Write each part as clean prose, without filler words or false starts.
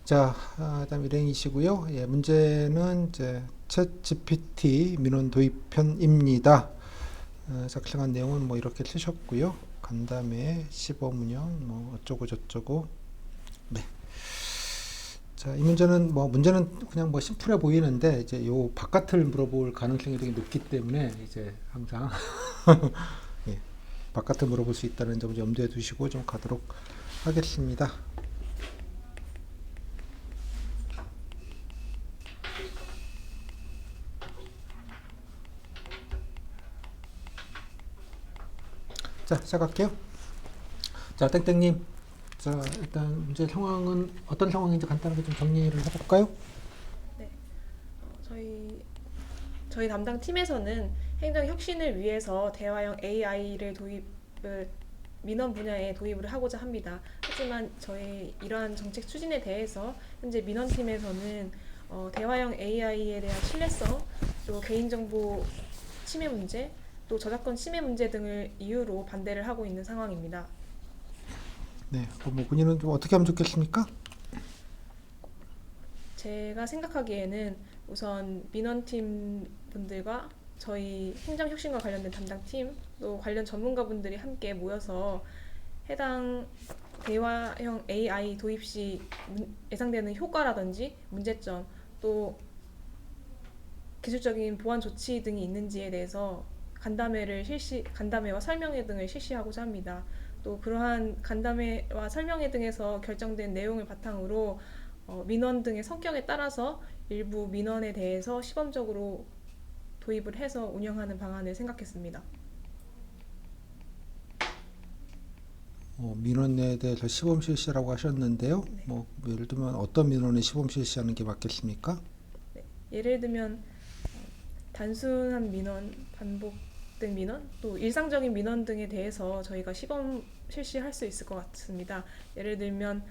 자, 다음 일행이시고요. 예, 문제는 이제 챗 GPT 민원 도입편입니다. 작성한 내용은 뭐 이렇게 쓰셨고요. 간담회, 시범 운영, 뭐 어쩌고 저쩌고. 네. 자, 이 문제는 그냥 뭐 심플해 보이는데 이제 요 바깥을 물어볼 가능성이 되게 높기 때문에 이제 항상 예, 바깥을 물어볼 수 있다는 점을 염두에 두시고 좀 가도록 하겠습니다. 자, 시작할게요. 자, 땡땡님. 자, 일단 문제 상황은 어떤 상황인지 간단하게 좀 정리를 해볼까요? 네, 저희 담당 팀에서는 행정 혁신을 위해서 대화형 AI를 도입을 민원 분야에 도입을 하고자 합니다. 하지만 저희 이러한 정책 추진에 대해서 현재 민원팀에서는 대화형 AI에 대한 신뢰성, 또 개인정보 침해 문제, 또 저작권 침해 문제 등을 이유로 반대를 하고 있는 상황입니다. 네, 뭐 본인은 좀 어떻게 하면 좋겠습니까? 제가 생각하기에는 우선 민원팀 분들과 저희 행정혁신과 관련된 담당팀 또 관련 전문가분들이 함께 모여서 해당 대화형 AI 도입 시 예상되는 효과라든지 문제점 또 기술적인 보완 조치 등이 있는지에 대해서 간담회와 설명회 등을 실시하고자 합니다. 또 그러한 간담회와 설명회 등에서 결정된 내용을 바탕으로 민원 등의 성격에 따라서 일부 민원에 대해서 시범적으로 도입을 해서 운영하는 방안을 생각했습니다. 민원에 대해서 시범 실시라고 하셨는데요. 네. 뭐 예를 들면 어떤 민원에 시범 실시하는 게 맞겠습니까? 네. 예를 들면 단순한 민원, 반복된 민원, 또 일상적인 민원 등에 대해서 저희가 시범 실시할 수 있을 것 같습니다. 예를 들면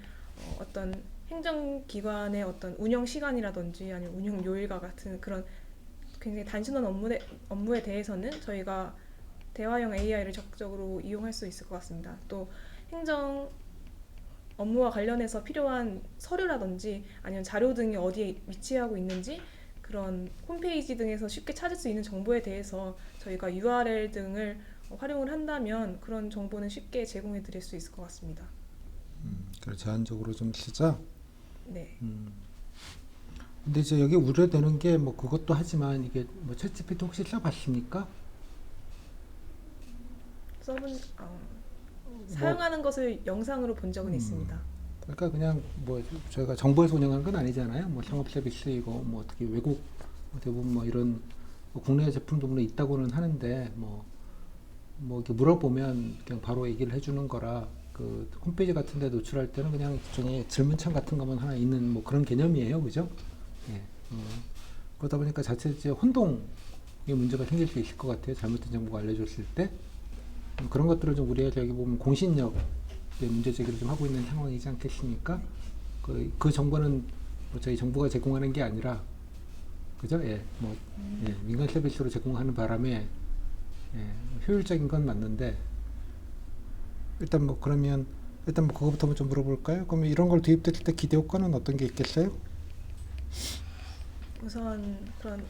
어떤 행정기관의 어떤 운영 시간이라든지 아니면 운영 요일과 같은 그런 굉장히 단순한 업무에 대해서는 저희가 대화형 AI를 적극적으로 이용할 수 있을 것 같습니다. 또 행정 업무와 관련해서 필요한 서류라든지 아니면 자료 등이 어디에 위치하고 있는지 그런 홈페이지 등에서 쉽게 찾을 수 있는 정보에 대해서 저희가 URL 등을 활용을 한다면 그런 정보는 쉽게 제공해 드릴 수 있을 것 같습니다. 그래 제한적으로 좀 쓰자. 네. 근데 이제 여기 우려되는 게 뭐 그것도 하지만 이게 뭐 챗GPT 혹시 써봤습니까? 써본 뭐 사용하는 것을 영상으로 본 적은 있습니다. 그러니까 그냥 뭐 저희가 정부에서 운영하는 건 아니잖아요. 뭐 상업 서비스이고 뭐 어떻게 외국 대부분 뭐 이런 뭐 국내 제품도 물론 있다고는 하는데 뭐 이렇게 물어보면 그냥 바로 얘기를 해주는 거라 그 홈페이지 같은 데 노출할 때는 그냥 일종의 질문창 같은 것만 하나 있는 뭐 그런 개념이에요. 그죠? 예. 그러다 보니까 자체 이제 혼동의 문제가 생길 수 있을 것 같아요. 잘못된 정보가 알려줬을 때. 그런 것들을 좀 우리가 여기 보면 공신력의 문제 제기를 좀 하고 있는 상황이지 않겠습니까? 그 정보는 뭐 저희 정부가 제공하는 게 아니라, 그죠? 예, 예, 민간 서비스로 제공하는 바람에 예, 효율적인 건 맞는데, 일단 뭐 그러면 일단 뭐 그거부터 좀 물어볼까요? 그러면 이런 걸 도입됐을 때 기대 효과는 어떤 게 있겠어요? 우선 그런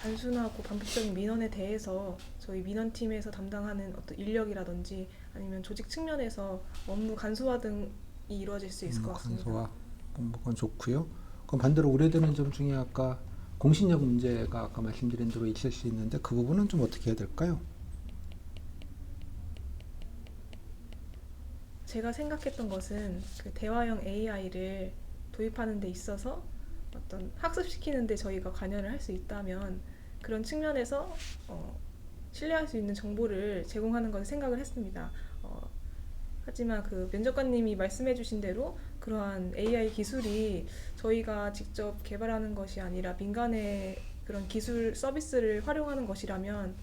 단순하고 반복적인 민원에 대해서 저희 민원팀에서 담당하는 어떤 인력이라든지 아니면 조직 측면에서 업무 간소화 등이 이루어질 수 있을 것 같습니다. 간소화, 뭐 그건 좋고요. 그럼 반대로 우려되는 점 중에 아까 공신력 문제가 아까 말씀드린 대로 있을 수 있는데 그 부분은 좀 어떻게 해야 될까요? 제가 생각했던 것은 그 대화형 AI를 도입하는 데 있어서 어떤 학습시키는 데 저희가 관여를 할 수 있다면 그런 측면에서 신뢰할 수 있는 정보를 제공하는 것을 생각을 했습니다. 하지만 그 면접관님이 말씀해주신 대로 그러한 AI 기술이 저희가 직접 개발하는 것이 아니라 민간의 그런 기술 서비스를 활용하는 것이라면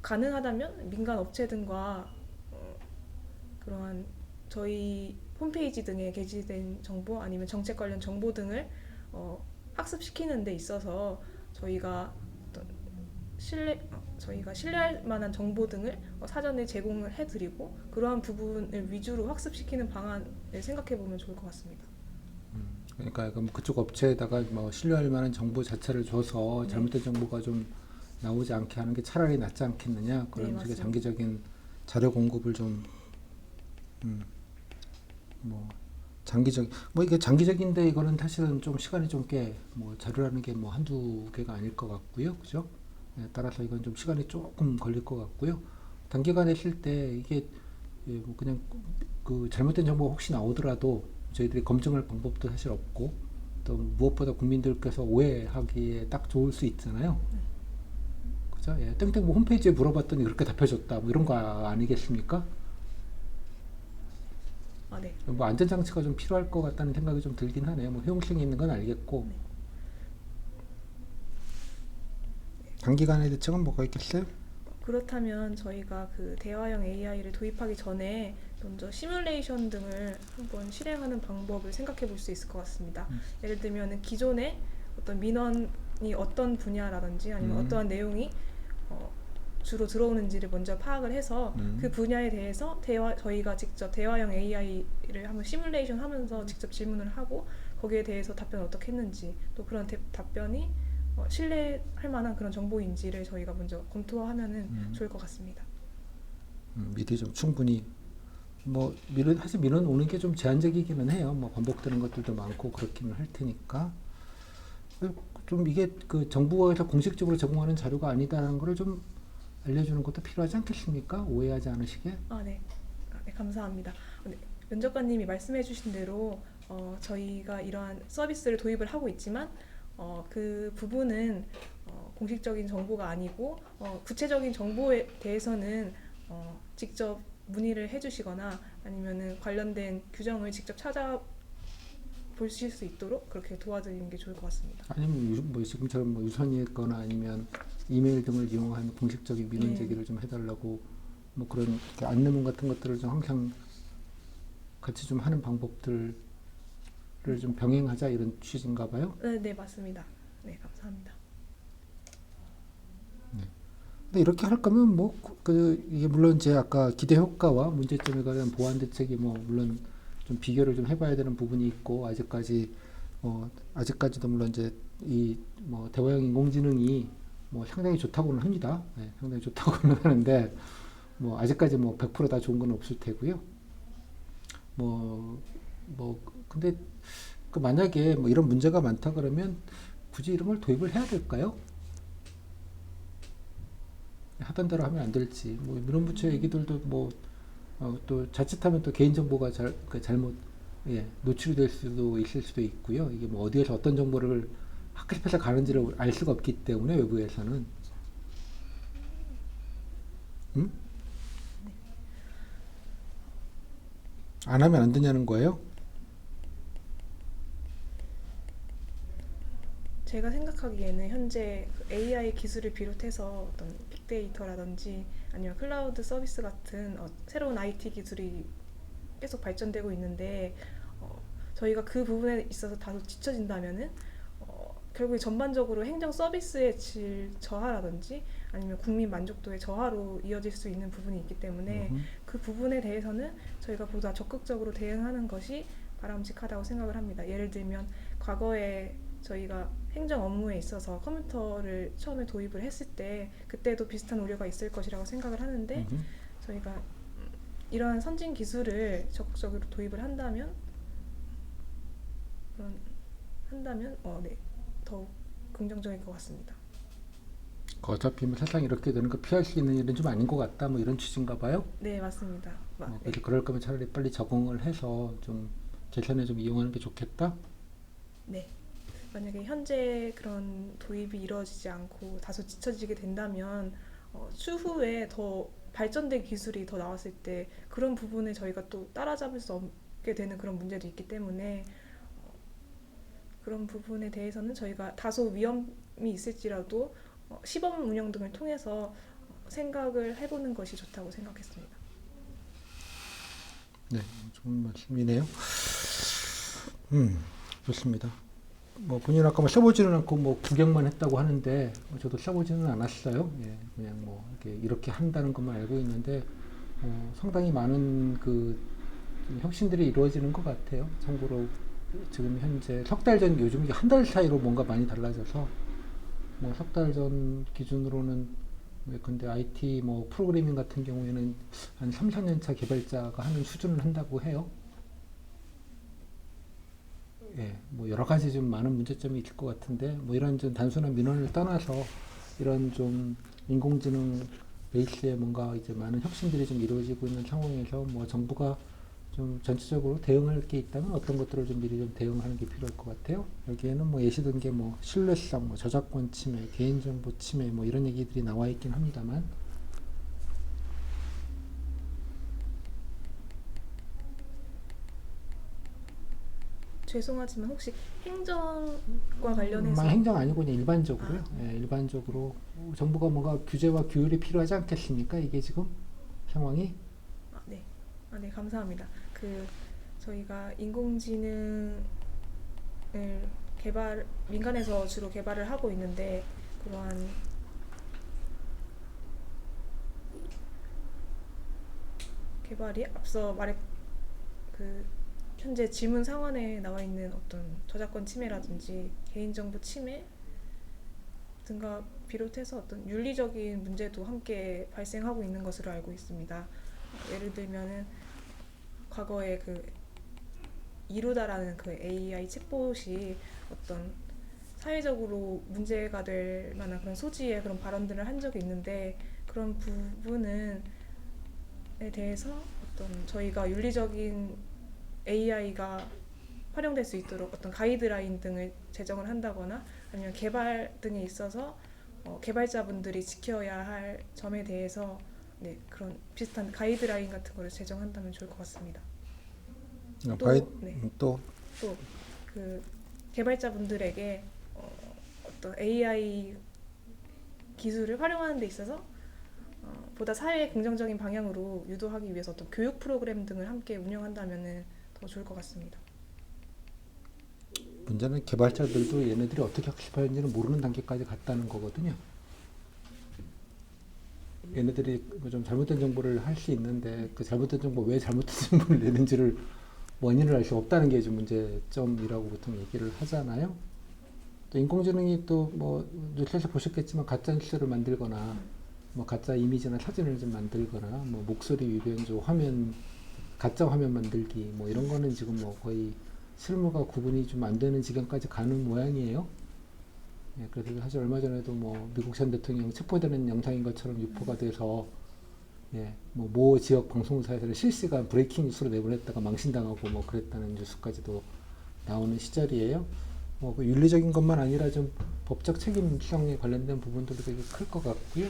가능하다면 민간 업체 등과 그러한 저희 홈페이지 등에 게시된 정보 아니면 정책 관련 정보 등을 학습시키는 데 있어서 저희가 어떤 신뢰 저희가 신뢰할 만한 정보 등을 사전에 제공을 해드리고 그러한 부분을 위주로 학습시키는 방안을 생각해 보면 좋을 것 같습니다. 그러니까 그럼 그쪽 업체에다가 뭐 신뢰할 만한 정보 자체를 줘서 네. 잘못된 정보가 좀 나오지 않게 하는 게 차라리 낫지 않겠느냐. 그런 식의 맞습니다. 장기적인 자료 공급을 좀 뭐 장기적 뭐 이게 장기적인데 이거는 사실은 좀 시간이 좀 꽤 뭐 자료라는 게 뭐 한두 개가 아닐 것 같고요. 그죠? 예, 따라서 이건 좀 시간이 조금 걸릴 것 같고요. 단기간에 쓸 때 이게 예, 뭐 그냥 그 잘못된 정보가 혹시 나오더라도 저희들이 검증할 방법도 사실 없고 또 무엇보다 국민들께서 오해하기에 딱 좋을 수 있잖아요. 그죠? 예, 땡땡 뭐 홈페이지에 물어봤더니 그렇게 답해줬다. 뭐 이런 거 아니겠습니까? 네. 뭐 안전장치가 좀 필요할 것 같다는 생각이 좀 들긴 하네요. 뭐 효용성이 있는 건 알겠고. 네. 단기간의 대책은 뭐가 있겠어요? 그렇다면 저희가 그 대화형 AI를 도입하기 전에 먼저 시뮬레이션 등을 한번 실행하는 방법을 생각해 볼 수 있을 것 같습니다. 예를 들면 기존에 어떤 민원이 어떤 분야라든지 아니면 어떠한 내용이 주로 들어오는지를 먼저 파악을 해서 그 분야에 대해서 저희가 직접 대화형 AI를 한번 시뮬레이션 하면서 직접 질문을 하고 거기에 대해서 답변을 어떻게 했는지 또 그런 답변이 신뢰할 만한 그런 정보인지를 저희가 먼저 검토하면은 좋을 것 같습니다. 미리 좀 충분히 뭐 사실 민원 오는 게 좀 제한적이기는 해요. 뭐 반복되는 것들도 많고 그렇기는 할 테니까 좀 이게 그 정부에서 공식적으로 제공하는 자료가 아니다라는 거를 좀 알려주는 것도 필요하지 않겠습니까? 오해하지 않으시게. 네. 네, 감사합니다. 네, 면접관님이 말씀해주신 대로 저희가 이러한 서비스를 도입을 하고 있지만 그 부분은 공식적인 정보가 아니고 구체적인 정보에 대해서는 직접 문의를 해주시거나 아니면은 관련된 규정을 직접 찾아보실 수 있도록 그렇게 도와드리는 게 좋을 것 같습니다. 아니면 뭐 지금처럼 뭐 유선이거나 아니면 이메일 등을 이용한 공식적인 민원 네. 제기를 좀 해달라고 뭐 그런 이렇게 안내문 같은 것들을 좀 항상 같이 좀 하는 방법들을 좀 병행하자 이런 취지인가 봐요. 네, 맞습니다. 네, 감사합니다. 근데 이렇게 할 거면 뭐 이게 물론 제 아까 기대 효과와 문제점에 관한 보완 대책이 뭐 물론 좀 비교를 좀 해봐야 되는 부분이 있고 아직까지도 물론 이제 이 뭐 대화형 인공지능이 뭐 상당히 좋다고는 합니다. 네, 상당히 좋다고는 하는데 뭐 아직까지 뭐 100%다 좋은 건 없을 테고요. 근데 그 만약에 뭐 이런 문제가 많다 그러면 굳이 이런 걸 도입을 해야 될까요? 하던 대로 하면 안 될지. 뭐 민원부처 얘기들도 또 자칫하면 또 개인정보가 잘못 노출이 될 수도 있을 수도 있고요. 이게 뭐 어디에서 어떤 정보를 학습해서 가는지를 알 수가 없기 때문에 외부에서는 안 하면 안 되냐는 거예요. 제가 생각하기에는 현재 그 AI 기술을 비롯해서 어떤 빅데이터라든지 아니면 클라우드 서비스 같은 새로운 IT 기술이 계속 발전되고 있는데 저희가 그 부분에 있어서 다소 뒤처진다면은 결국에 전반적으로 행정 서비스의 질 저하라든지 아니면 국민 만족도의 저하로 이어질 수 있는 부분이 있기 때문에 그 부분에 대해서는 저희가 보다 적극적으로 대응하는 것이 바람직하다고 생각을 합니다. 예를 들면 과거에 저희가 행정 업무에 있어서 컴퓨터를 처음에 도입을 했을 때 그때도 비슷한 우려가 있을 것이라고 생각을 하는데 저희가 이러한 선진 기술을 적극적으로 도입을 한다면 네, 더욱 긍정적일 것 같습니다. 어차피 뭐 세상이 이렇게 되는 거 피할 수 있는 일은 좀 아닌 것 같다. 뭐 이런 취지인가 봐요. 네, 맞습니다. 그래서 그럴 거면 차라리 빨리 적응을 해서 좀 개선에 좀 이용하는 게 좋겠다. 네. 만약에 현재 그런 도입이 이루어지지 않고 다소 뒤처지게 된다면 추후에 더 발전된 기술이 더 나왔을 때 그런 부분을 저희가 또 따라잡을 수 없게 되는 그런 문제도 있기 때문에 그런 부분에 대해서는 저희가 다소 위험이 있을지라도 시범 운영 등을 통해서 생각을 해보는 것이 좋다고 생각했습니다. 네, 좋은 말씀이네요. 좋습니다. 뭐 본인 아까 뭐 써보지는 않고 뭐 구경만 했다고 하는데 저도 써보지는 않았어요. 예, 그냥 뭐 이렇게 한다는 것만 알고 있는데 상당히 많은 그 혁신들이 이루어지는 것 같아요. 참고로 지금 현재 석 달 전 요즘 이게 한 달 사이로 뭔가 많이 달라져서 뭐 석 달 전 기준으로는 근데 IT 뭐 프로그래밍 같은 경우에는 한 3, 4년 차 개발자가 하는 수준을 한다고 해요. 예, 뭐 여러 가지 좀 많은 문제점이 있을 것 같은데 뭐 이런 좀 단순한 민원을 떠나서 이런 좀 인공지능 베이스에 뭔가 이제 많은 혁신들이 좀 이루어지고 있는 상황에서 뭐 정부가 좀 전체적으로 대응할 게 있다면 어떤 것들을 좀 미리 좀 대응하는 게 필요할 것 같아요. 여기에는 뭐 예시든 게 뭐 신뢰성, 뭐 저작권 침해, 개인정보 침해 뭐 이런 얘기들이 나와 있긴 합니다만 죄송하지만 혹시 행정과 관련해서 행정 아니고 그냥 일반적으로요. 예, 일반적으로 정부가 뭔가 규제와 규율이 필요하지 않겠습니까? 이게 지금 상황이 네. 네, 감사합니다. 저희가 인공지능을 민간에서 주로 개발을 하고 있는데 그러한 개발이 앞서 현재 질문 상원에 나와 있는 어떤 저작권 침해라든지 개인정보 침해 등과 비롯해서 어떤 윤리적인 문제도 함께 발생하고 있는 것으로 알고 있습니다. 예를 들면은 과거에 이루다라는 AI 챗봇이 어떤 사회적으로 문제가 될 만한 그런 소지의 그런 발언들을 한 적이 있는데 그런 부분에 대해서 어떤 저희가 윤리적인 AI가 활용될 수 있도록 어떤 가이드라인 등을 제정을 한다거나 아니면 개발 등에 있어서 개발자분들이 지켜야 할 점에 대해서 그런 비슷한 가이드라인 같은 거를 제정한다면 좋을 것 같습니다. 또 개발자분들에게 어떤 AI 기술을 활용하는 데 있어서 보다 사회에 긍정적인 방향으로 유도하기 위해서 어떤 교육 프로그램 등을 함께 운영한다면 더 좋을 것 같습니다. 문제는 개발자들도 얘네들이 어떻게 학습하는지는 모르는 단계까지 갔다는 거거든요. 얘네들이 좀 잘못된 정보를 할 수 있는데 그 잘못된 정보 왜 잘못된 정보를 내는지를 원인을 알 수 없다는 게 좀 문제점이라고 보통 얘기를 하잖아요. 또 인공지능이 또 뭐 뉴스에서 보셨겠지만 가짜 뉴스를 만들거나 뭐 가짜 이미지나 사진을 좀 만들거나 뭐 목소리 위변조, 가짜 화면 만들기 뭐 이런 거는 지금 뭐 거의 실무가 구분이 좀 안 되는 지경까지 가는 모양이에요. 예, 그래서 사실 얼마 전에도 뭐 미국 전 대통령 체포되는 영상인 것처럼 유포가 돼서 모 지역 방송사에서는 실시간 브레이킹 뉴스로 내보냈다가 망신당하고 뭐 그랬다는 뉴스까지도 나오는 시절이에요. 그 윤리적인 것만 아니라 좀 법적 책임성에 관련된 부분들도 되게 클 것 같고요.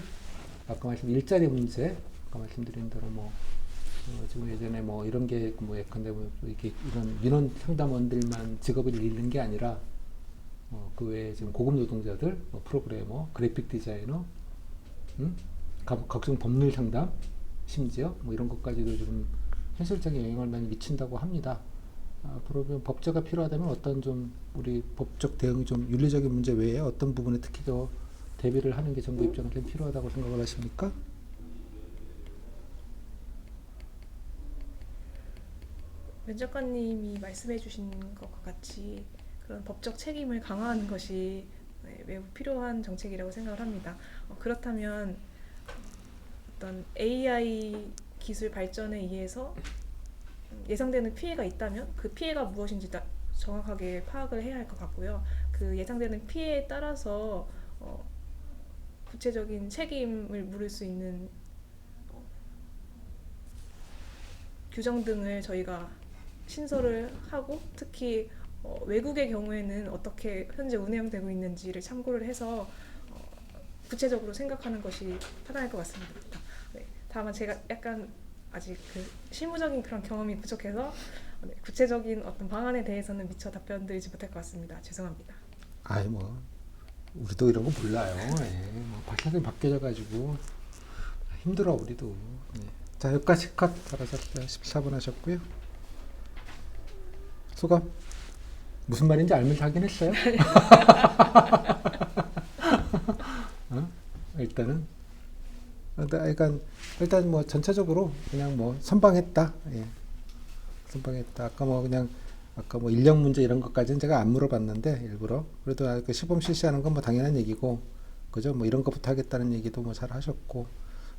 아까 일자리 문제, 아까 말씀드린 대로 지금 예전에 이런 게 예컨대 이렇게 이런 민원 상담원들만 직업을 잃는 게 아니라 그 외에 지금 고급 노동자들, 프로그래머, 그래픽 디자이너, 각종 법률 상담, 심지어 이런 것까지도 좀 현실적인 영향을 많이 미친다고 합니다. 앞으로 법제가 필요하다면 어떤 좀 우리 법적 대응이 좀 윤리적인 문제 외에 어떤 부분에 특히 더 대비를 하는 게 정부 입장에서 필요하다고 생각을 하십니까? 면 작가님이 말씀해주신 것과 같이 그런 법적 책임을 강화하는 것이 매우 필요한 정책이라고 생각을 합니다. 그렇다면 어떤 AI 기술 발전에 의해서 예상되는 피해가 있다면 그 피해가 무엇인지 정확하게 파악을 해야 할 것 같고요. 그 예상되는 피해에 따라서 구체적인 책임을 물을 수 있는 규정 등을 저희가 신설을 하고 특히 외국의 경우에는 어떻게 현재 운영되고 있는지를 참고를 해서 구체적으로 생각하는 것이 타당할 것 같습니다. 다만 제가 약간 아직 실무적인 그런 경험이 부족해서 구체적인 어떤 방안에 대해서는 미처 답변드리지 못할 것 같습니다. 죄송합니다. 우리도 이런 거 몰라요. 박사님 바뀌어가지고 힘들어 우리도. 자, 여기까지 컷 잘하셨어요. 14분 하셨고요. 소감. 무슨 말인지 알면서 하긴 했어요. 어? 일단은 그러니까 일단 뭐 전체적으로 그냥 뭐 선방했다. 예. 선방했다. 아까 뭐 인력 문제 이런 것까지는 제가 안 물어봤는데 일부러 그래도 그 시범 실시하는 건 뭐 당연한 얘기고 그죠? 뭐 이런 것부터 하겠다는 얘기도 뭐 잘 하셨고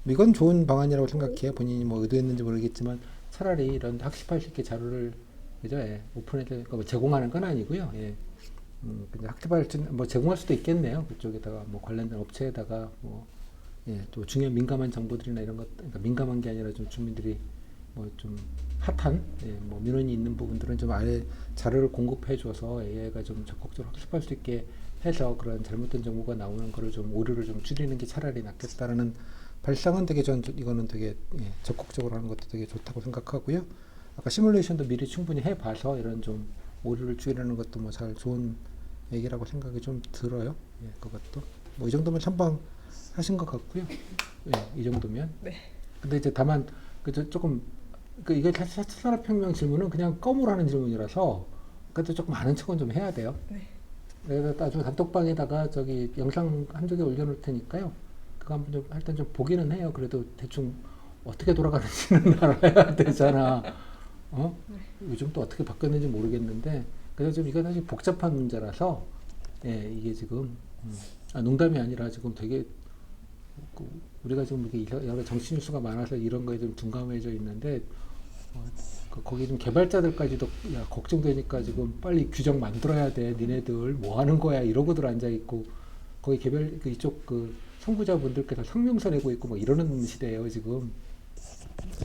뭐 이건 좋은 방안이라고 생각해요. 본인이 뭐 의도했는지 모르겠지만 차라리 이런 학습할 수 있게 자료를 그죠? 예. 오픈해서 그러니까 뭐 제공하는 건 아니고요. 예. 근데 뭐 제공할 수도 있겠네요. 그쪽에다가 뭐 관련된 업체에다가 뭐 예, 또 중요한 민감한 정보들이나 이런 것, 그러니까 민감한 게 아니라 좀 주민들이 뭐 좀 핫한 예, 뭐 민원이 있는 부분들은 좀 아예 자료를 공급해줘서 AI가 좀 적극적으로 학습할 수 있게 해서 그런 잘못된 정보가 나오는 거를 좀 오류를 좀 줄이는 게 차라리 낫겠다라는 발상은 되게 이거는 되게 예, 적극적으로 하는 것도 되게 좋다고 생각하고요. 아까 시뮬레이션도 미리 충분히 해봐서 이런 좀 오류를 줄이는 것도 뭐 잘 좋은 얘기라고 생각이 좀 들어요. 예, 그것도 뭐 이 정도면 선방 하신 것 같고요. 예, 이 정도면. 네. 근데 이제 다만 조금 이게 4차 산업혁명 질문은 그냥 껌으로 하는 질문이라서 그것도 조금 아는 척은 좀 해야 돼요. 네. 그래서 나중에 단톡방에다가 저기 영상 한두 개 올려놓을 테니까요. 그거 한번 좀 일단 좀 보기는 해요. 그래도 대충 어떻게 돌아가는지는 알아야 되잖아. 어? 요즘 또 어떻게 바뀌었는지 모르겠는데 그래서 좀 이건 사실 복잡한 문제라서 예, 이게 지금 농담이 아니라 지금 되게 우리가 지금 이렇게 여러 정치 뉴스가 많아서 이런 거에 좀 둔감해져 있는데 거기 좀 개발자들까지도 야 걱정되니까 지금 빨리 규정 만들어야 돼. 니네들 뭐 하는 거야 이러고들 앉아 있고 거기 이쪽 선구자분들께서 성명서 내고 있고 뭐 이러는 시대예요 지금.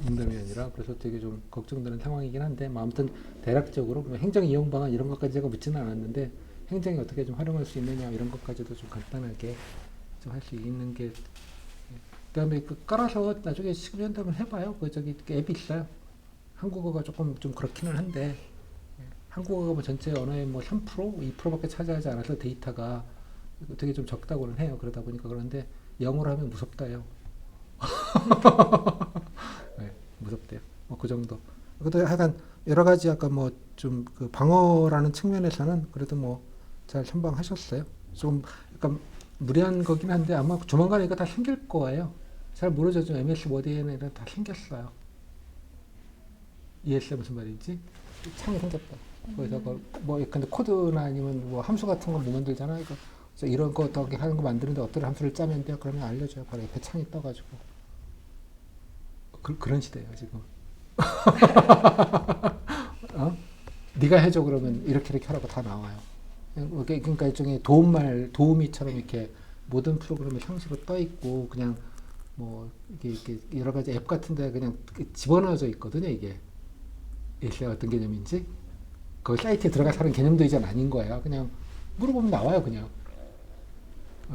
농담이 아니라 그래서 되게 좀 걱정되는 상황이긴 한데 뭐 아무튼 대략적으로 뭐 행정 이용 방안 이런 것까지 제가 묻지는 않았는데 행정이 어떻게 좀 활용할 수 있느냐 이런 것까지도 좀 간단하게 좀 할 수 있는 게 그다음에 깔아서 나중에 시뮬레이션 한번 해봐요. 저기 앱이 있어요. 한국어가 조금 좀 그렇기는 한데 한국어가 뭐 전체 언어의 뭐 3%, 2%밖에 차지하지 않아서 데이터가 되게 좀 적다고는 해요. 그러다 보니까 그런데 영어로 하면 무섭다요. 네, 무섭대요. 그 정도. 그래도 하여간 여러 가지 아까 뭐 좀 그 방어라는 측면에서는 그래도 뭐 잘 선방하셨어요. 좀 약간 무리한 거긴 한데 아마 조만간 이거 다 생길 거예요. 잘 모르죠. 좀 MS 워드에는 다 생겼어요. ES 무슨 말인지 창이 생겼다. 그래서 뭐 근데 코드나 아니면 뭐 함수 같은 거 못 만들잖아. 이거 그래서 이런 거 어떻게 하는 거 만드는데 어떤 함수를 짜면 돼요. 그러면 알려줘요. 바로 옆에 창이 떠가지고 그런 시대예요 지금. 어? 네가 해줘 그러면 이렇게 하라고 다 나와요. 그러니까 일종의 도우미처럼 이렇게 모든 프로그램이 상시로 떠 있고 그냥 뭐 이렇게 여러 가지 앱 같은데 그냥 집어넣어져 있거든요. 이게 어떤 개념인지 그 사이트에 들어가서 하는 개념도 이제 아닌 거예요. 그냥 물어보면 나와요. 그냥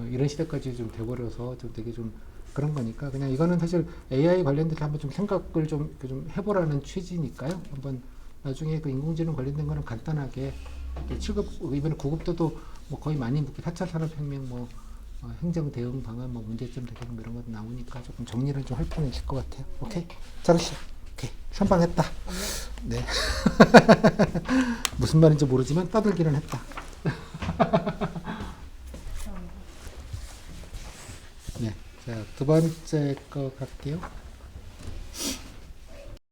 이런 시대까지 좀 돼버려서 좀 되게 좀 그런 거니까 그냥 이거는 사실 AI 관련돼서 한번 좀 생각을 좀 해보라는 취지니까요. 한번 나중에 그 인공지능 관련된 거는 간단하게 7급 이번에 9급도도 뭐 거의 많이 묻기 4차 산업혁명 뭐 행정 대응 방안 뭐 문제점 대응 뭐 이런 것 나오니까 조금 정리를 좀 할 필요는 있을 것 같아요. 오케이 잘했어. 오케이 선방했다. 네. 무슨 말인지 모르지만 떠들기는 했다. 네. 자, 두 번째 거 갈게요.